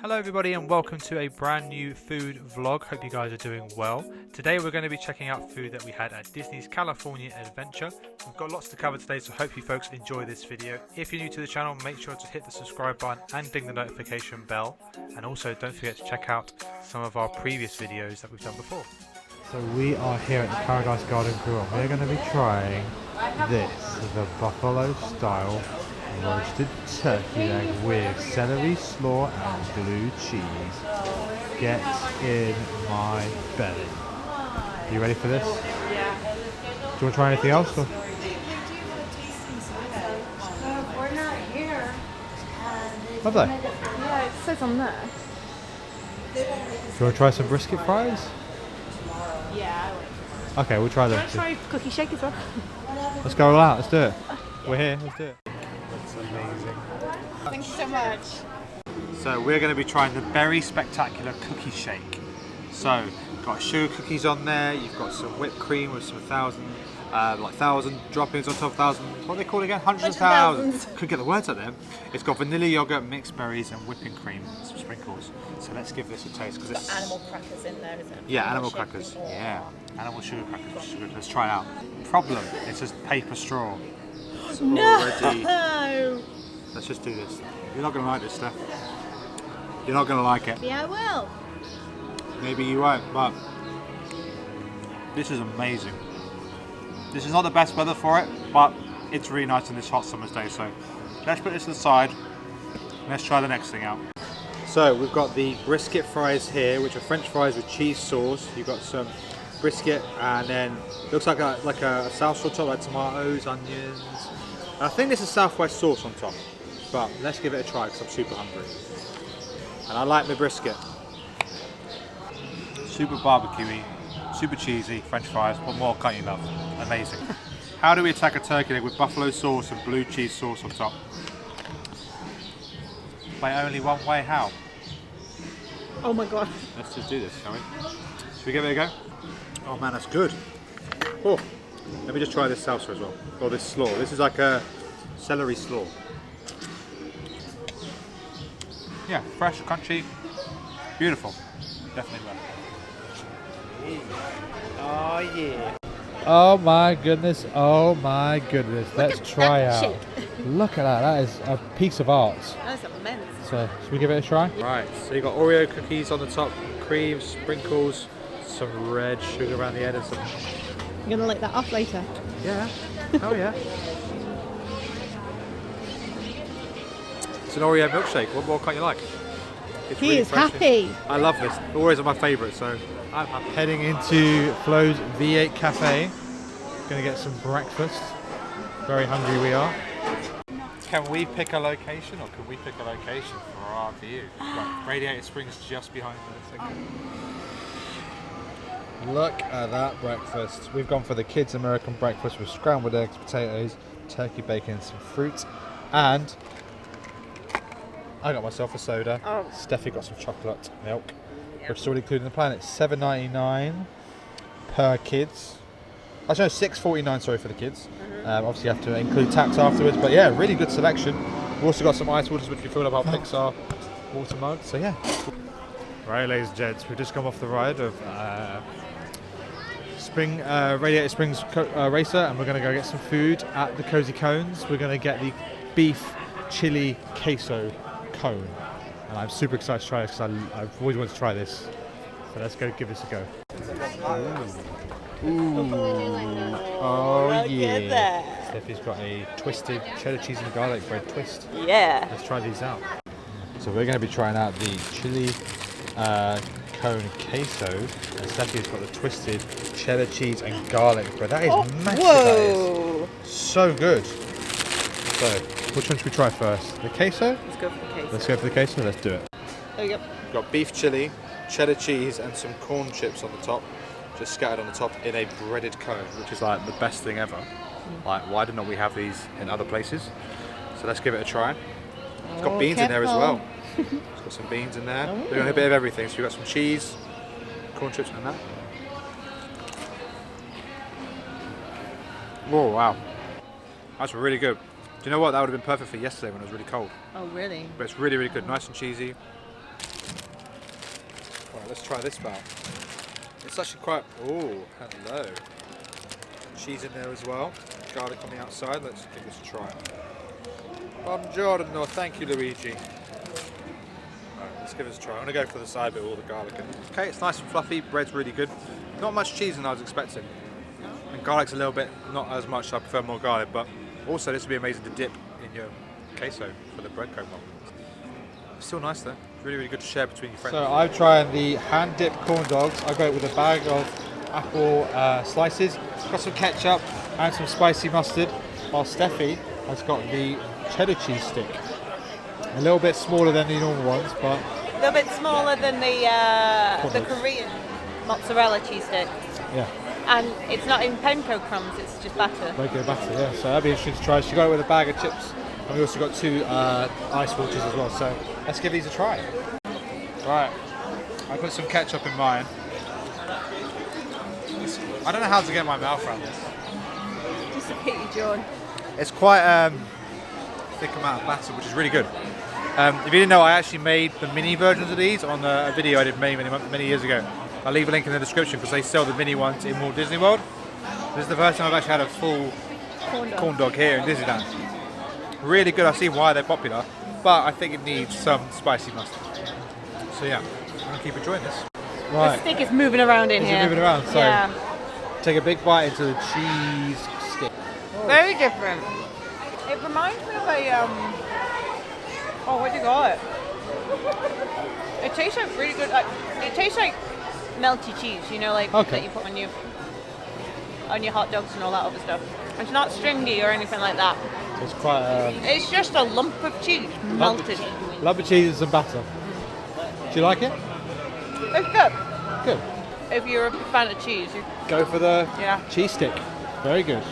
Hello everybody and welcome to a brand new food vlog. Hope you guys are doing well. Today we're going to be checking out food that we had at Disney's California Adventure. We've got lots to cover today, so hope you folks enjoy this video. If you're new to the channel, make sure to hit the subscribe button and ding the notification bell. And also don't forget to check out some of our previous videos that we've done before. So we are here at the Paradise Garden Grill. We're going to be trying this, the buffalo style roasted turkey leg with celery, slaw and blue cheese. Get in my belly. You ready for this? Yeah. Do you want to try anything else? Or? We're not here. Have they? Yeah, it says on there. Do you want to try some brisket fries? Yeah, I would. Okay, we'll try them. Let's try cookie shake as well. Let's go all out, let's do it. We're here, let's do it. That's amazing. Thank you so much. So we're going to be trying the Berry Spectacular Cookie Shake. So, you've got sugar cookies on there, you've got some whipped cream with some thousand droppings on top of 1,000, what are they called again? Hundreds of thousands. Couldn't get the words out there. It's got vanilla yogurt, mixed berries and whipping cream, some sprinkles. So let's give this a taste. Cause It's got animal crackers in there, isn't it? Yeah, animal crackers. Yeah, animal sugar crackers, which is good. Let's try it out. Problem, it's a paper straw. It's already... No! Let's just do this. You're not going to like this, Steph. You're not going to like it. Yeah, I will. Maybe you won't, but this is amazing. This is not the best weather for it, but it's really nice on this hot summer's day. So let's put this to the side. Let's try the next thing out. So we've got the brisket fries here, which are French fries with cheese sauce. You've got some brisket, and then looks like a salsa on top, like tomatoes, onions. And I think this is Southwest sauce on top, but let's give it a try because I'm super hungry. And I like my brisket. Super barbecuey, super cheesy, French fries. What more can't you love? Amazing. How do we attack a turkey leg with buffalo sauce and blue cheese sauce on top? By only one way. How? Oh my god. Let's just do this, shall we? Should we give it a go? Oh man, that's good. Oh, let me just try this salsa as well. Or this slaw. This is like a celery slaw. Yeah, fresh, crunchy, beautiful. Definitely worth it. Oh yeah. Oh my goodness, oh my goodness. Let's try out. Look at that, that is a piece of art. That's immense. So, should we give it a try? Right, so you got Oreo cookies on the top, cream, sprinkles, some red sugar around the end and some... You're gonna lick that off later. Yeah, oh yeah. It's an Oreo milkshake, what more can't you like? It's He really is fresh. happy. I love this, Oreos are my favourite, so I'm heading into Flo's V8 Cafe. Gonna get some breakfast. Very hungry we are. Can we pick a location, or can we pick a location for our view? Right, Radiator Springs just behind us. Look at that breakfast. We've gone for the kids' American breakfast with scrambled eggs, potatoes, turkey bacon, some fruit, and I got myself a soda. Oh. Steffi got some chocolate milk, which is already included in the plan. It's $7.99 per kids. Actually, no, $6.49, sorry, for the kids. Obviously, you have to include tax afterwards, but yeah, really good selection. We've also got some ice waters, which you fill up our Pixar water mug. So yeah. Right, ladies and gents, we've just come off the ride of Radiator Springs Racer, and we're going to go get some food at the Cozy Cones. We're going to get the beef chili queso cone, and I'm super excited to try this because I've always wanted to try this. So let's go give this a go. Ooh. Oh yeah. Steffi's got a twisted cheddar cheese and garlic bread twist. Yeah. Let's try these out. So we're going to be trying out the chili cone queso, and Steffi's got the twisted cheddar cheese and garlic bread. That is massive. Whoa. That is so good. So, which one should we try first? The queso? Let's go for the queso. Let's go for the queso. Let's do it. There you go. We've got beef chili, cheddar cheese, and some corn chips on the top, just scattered on the top in a breaded cone, which is like the best thing ever. Like, why didn't we have these in other places? So let's give it a try. It's got beans in there as well. It's got some beans in there. We've got a bit of everything. So we've got some cheese, corn chips, and that. Oh wow, that's really good. Do you know what? That would have been perfect for yesterday when it was really cold. Oh, really? But it's really, really good. Nice and cheesy. Right, let's try this out. It's actually quite... Oh, hello. Cheese in there as well. Garlic on the outside. Let's give this a try. Buongiorno. Thank you, Luigi. Right, let's give this a try. I'm going to go for the side bit with all the garlic in it. Okay, it's nice and fluffy. Bread's really good. Not much cheese than I was expecting. And garlic's a little bit, not as much. I prefer more garlic, but also this would be amazing to dip in your queso for the bread coma. It's still nice though. Really, really good to share between your friends. So I'm trying the hand-dipped corn dogs. I go with a bag of apple slices. Got some ketchup and some spicy mustard. While Steffi has got the cheddar cheese stick. A little bit smaller than the normal ones, but A little bit smaller than the Korean mozzarella cheese stick. yeah, And it's not in panko crumbs, it's just batter. regular batter. Yeah, so that'd be interesting to try. She got it with a bag of chips, and we also got 2 ice waters as well. So let's give these a try. Right, I put some ketchup in mine. I don't know how to get my mouth around this. Just a pity, John. It's quite thick amount of batter, which is really good. If you didn't know, I actually made the mini versions of these on a video I did many years ago. I'll leave a link in the description because they sell the mini ones in Walt Disney World. This is the first time I've actually had a full corn dog here in Disneyland. Really good. I see why they're popular, but I think it needs some spicy mustard. So yeah, I'm gonna keep enjoying this. The stick is moving around in Is here. it moving around? So yeah. take a big bite into the cheese stick. Very different. It reminds me of a what do you call it? It tastes like really good. It tastes like melty cheese, you know, like that you put on your hot dogs and all that other stuff. It's not stringy or anything like that. It's quite. It's just a lump of cheese melted. Lump of cheese and some batter. Do you like it? It's good. Good. If you're a fan of cheese, you Go for the Yeah. cheese stick. Very good.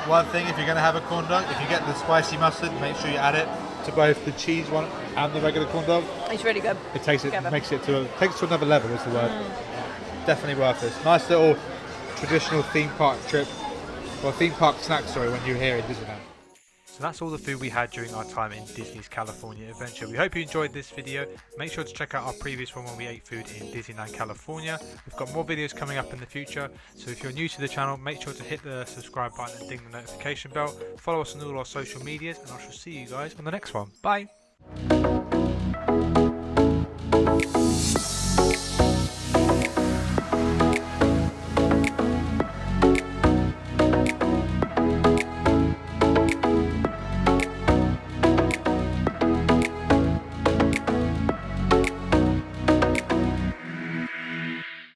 One thing, if you're going to have a corn dog, if you get the spicy mustard, make sure you add it to both the cheese one and the regular corn dog. it's really good. It takes it, Together. takes it to another level. Is the word. Definitely worth this. Nice little traditional theme park trip, or theme park snack. Sorry, when you're here in Disneyland. So that's all the food we had during our time in Disney's California Adventure. We hope you enjoyed this video. Make sure to check out our previous one when we ate food in Disneyland, California. We've got more videos coming up in the future. So if you're new to the channel, make sure to hit the subscribe button and ding the notification bell. Follow us on all our social medias, and I shall see you guys on the next one. Bye.